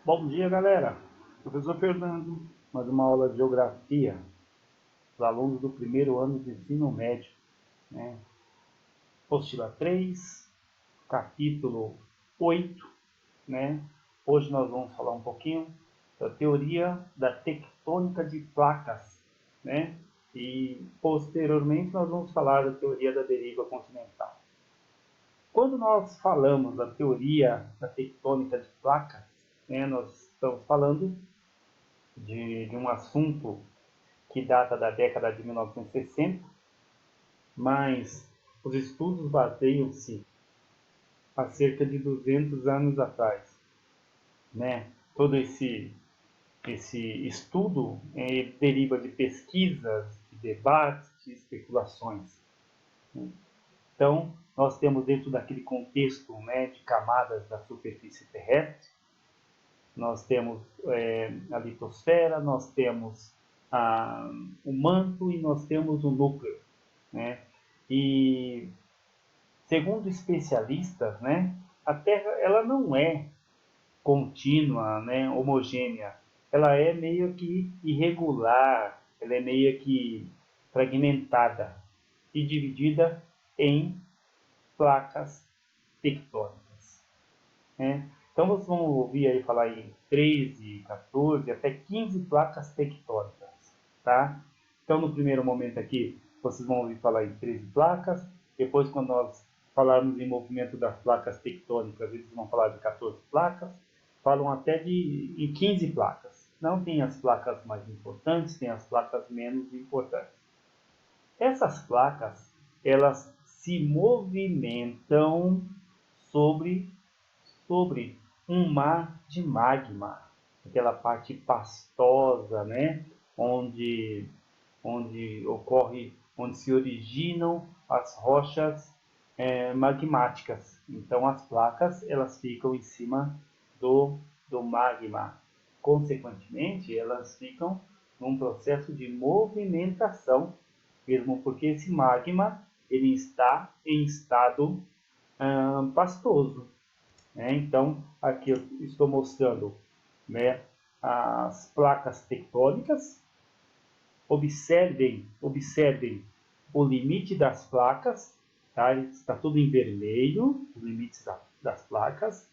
Bom dia, galera. Professor Fernando, mais uma aula de geografia para alunos do primeiro ano de ensino médio, né? Apostila 3, capítulo 8, né? Hoje nós vamos falar um pouquinho da teoria da tectônica de placas, né? E posteriormente nós vamos falar da teoria da deriva continental. Quando nós falamos da teoria da tectônica de placas, né, nós estamos falando de um assunto que data da década de 1960, mas os estudos baseiam-se há cerca de 200 anos atrás, né? Todo esse estudo deriva de pesquisas, de debates, de especulações. Então, nós temos dentro daquele contexto, né, de camadas da superfície terrestre, nós temos a litosfera, nós temos o manto e nós temos o núcleo, né? E segundo especialistas, né, a Terra ela não é contínua, né, homogênea. Ela é meio que irregular, ela é meio que fragmentada e dividida em placas tectônicas, né? Então vocês vão ouvir aí falar em 13, 14, até 15 placas tectônicas, tá? Então no primeiro momento aqui, vocês vão ouvir falar em 13 placas, depois quando nós falarmos em movimento das placas tectônicas, eles vão falar de 14 placas, falam até em 15 placas. Não tem as placas mais importantes, tem as placas menos importantes. Essas placas, elas se movimentam sobre um mar de magma, aquela parte pastosa, né, onde se originam as rochas magmáticas. Então as placas elas ficam em cima do magma. Consequentemente, elas ficam num processo de movimentação, mesmo porque esse magma ele está em estado pastoso, né? Então, aqui eu estou mostrando, né, as placas tectônicas. Observem o limite das placas, tá? Está tudo em vermelho, os limites das placas.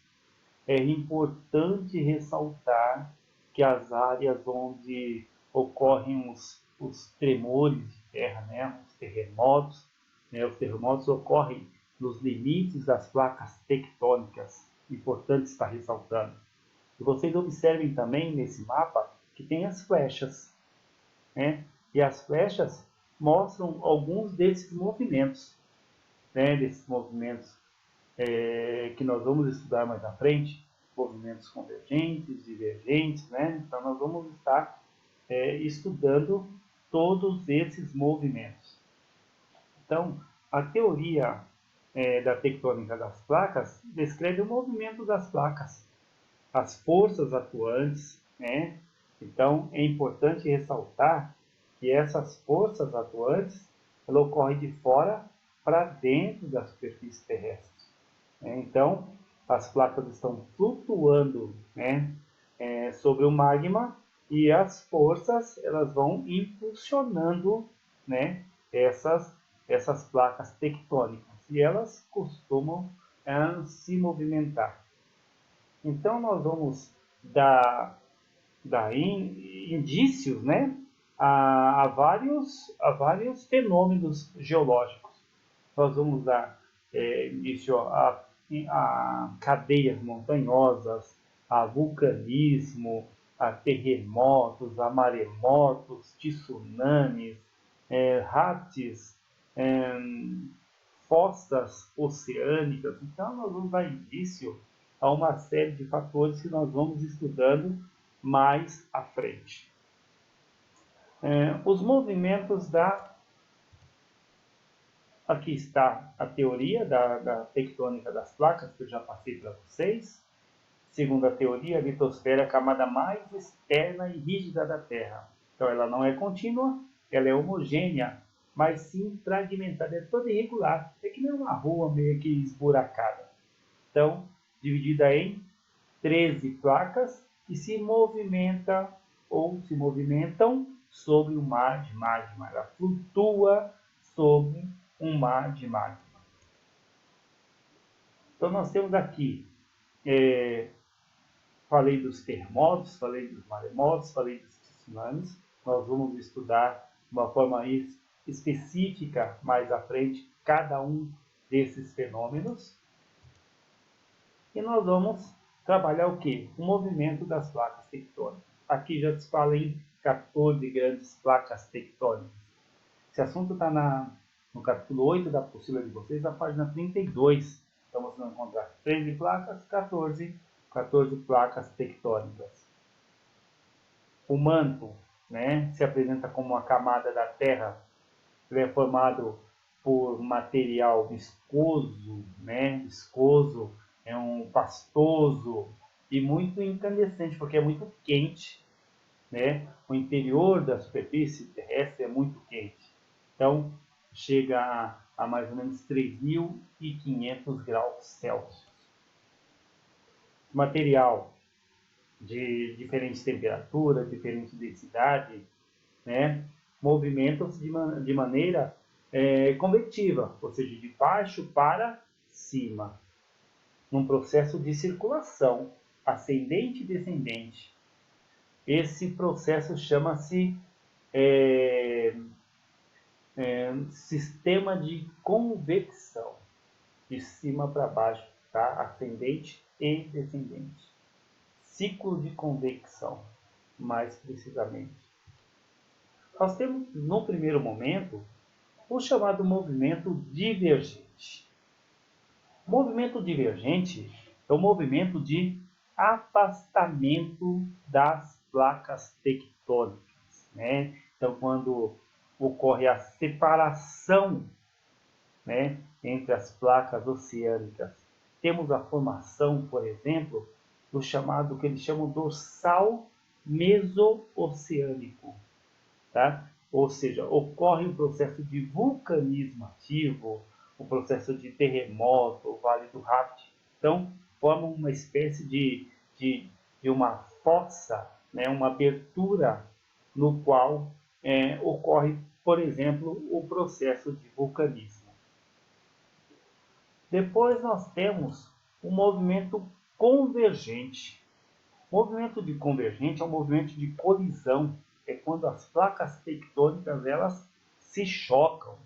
É importante ressaltar que as áreas onde ocorrem os tremores de terra, né, os terremotos ocorrem nos limites das placas tectônicas. Importante estar ressaltando. E vocês observem também nesse mapa que tem as flechas, né? E as flechas mostram alguns desses movimentos, né? Desses movimentos que nós vamos estudar mais à frente, movimentos convergentes, divergentes, né? Então nós vamos estar estudando todos esses movimentos. Então, a teoria da tectônica das placas descreve o movimento das placas, as forças atuantes, né? Então, é importante ressaltar que essas forças atuantes ela ocorrem de fora para dentro da superfície terrestre, né? Então, as placas estão flutuando, né, sobre o magma e as forças elas vão impulsionando, né, essas placas tectônicas e elas costumam se movimentar. Então nós vamos dar indícios, né, a vários fenômenos geológicos. Nós vamos dar início a cadeias montanhosas, a vulcanismo, a terremotos, a maremotos, tsunamis, rates, fossas oceânicas. Então, nós vamos dar início a uma série de fatores que nós vamos estudando mais à frente. Os movimentos Aqui está a teoria da tectônica das placas, que eu já passei para vocês. Segundo a teoria, a litosfera é a camada mais externa e rígida da Terra. Então, ela não é contínua, ela é homogênea, mas sim fragmentada, é toda irregular. É que nem uma rua meio que esburacada. Então, dividida em 13 placas que se movimenta ou se movimentam sobre um mar de magma. Ela flutua sobre um mar de magma. Então nós temos aqui, falei dos terremotos, falei dos maremotos, falei dos tsunamis. Nós vamos estudar de uma forma específica mais à frente cada um desses fenômenos. E nós vamos trabalhar o quê? O movimento das placas tectônicas. Aqui já se fala em 14 grandes placas tectônicas. Esse assunto está no capítulo 8 da apostila de vocês, na página 32. Então vocês vão encontrar 13 placas, 14 placas tectônicas. O manto, né, se apresenta como uma camada da Terra. Ele é formado por material viscoso, né, viscoso, é um pastoso e muito incandescente, porque é muito quente, né? O interior da superfície terrestre é muito quente. Então, chega a mais ou menos 3.500 graus Celsius. Material de diferente temperatura, diferente densidade, né? Movimentam-se de maneira convectiva, ou seja, de baixo para cima, num processo de circulação ascendente e descendente. Esse processo chama-se sistema de convecção, de cima para baixo, tá? Ascendente e descendente. Ciclo de convecção, mais precisamente. Nós temos, no primeiro momento, o chamado movimento divergente. O movimento divergente é o movimento de afastamento das placas tectônicas, né? Então, quando ocorre a separação, né, entre as placas oceânicas, temos a formação, por exemplo, do chamado, que eles chamam dorsal mesooceânico, tá? Ou seja, ocorre um processo de vulcanismo ativo, o processo de terremoto, o Vale do Rift. Então, forma uma espécie de uma fossa, né, uma abertura no qual ocorre, por exemplo, o processo de vulcanismo. Depois nós temos o movimento convergente. O movimento de convergente é um movimento de colisão. É quando as placas tectônicas elas se chocam,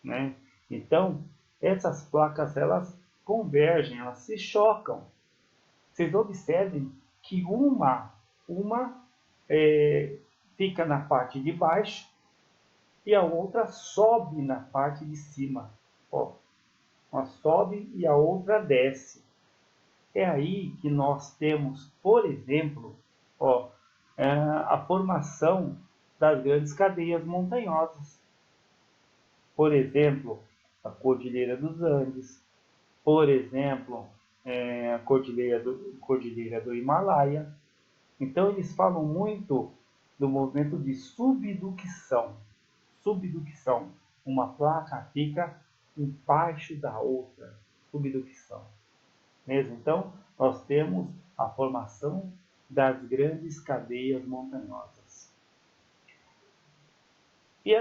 né? Então, essas placas elas convergem, elas se chocam. Vocês observem que uma fica na parte de baixo e a outra sobe na parte de cima. Ó, uma sobe e a outra desce. É aí que nós temos, por exemplo, a formação das grandes cadeias montanhosas. Por exemplo, a Cordilheira dos Andes, por exemplo, a Cordilheira do Himalaia. Então, eles falam muito do movimento de subducção. Subducção. Uma placa fica embaixo da outra. Subducção. Mesmo? Então, nós temos a formação das grandes cadeias montanhosas. E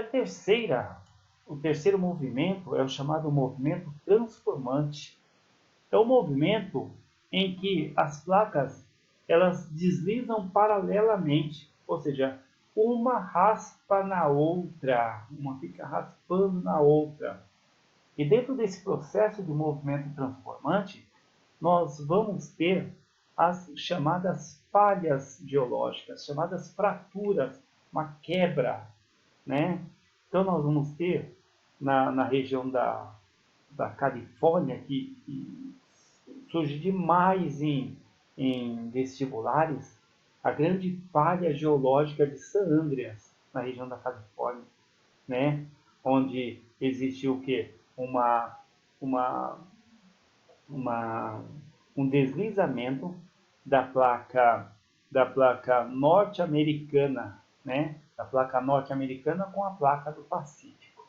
o terceiro movimento é o chamado movimento transformante. É o movimento em que as placas elas deslizam paralelamente, ou seja, uma raspa na outra, uma fica raspando na outra. E dentro desse processo de movimento transformante, nós vamos ter as chamadas falhas geológicas, chamadas fraturas, uma quebra, né? Então nós vamos ter na região da Califórnia, que surge demais em vestibulares, a grande falha geológica de San Andreas, na região da Califórnia, né? Onde existe o quê? Um deslizamento da placa norte-americana, né? Da placa norte-americana com a placa do Pacífico.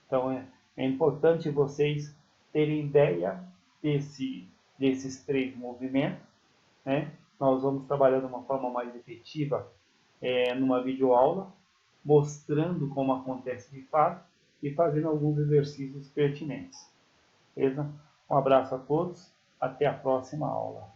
Então é importante vocês terem ideia desses três movimentos, né? nós vamos trabalhar de uma forma mais efetiva numa videoaula, mostrando como acontece de fato e fazendo alguns exercícios pertinentes. Beleza? Um abraço a todos, até a próxima aula.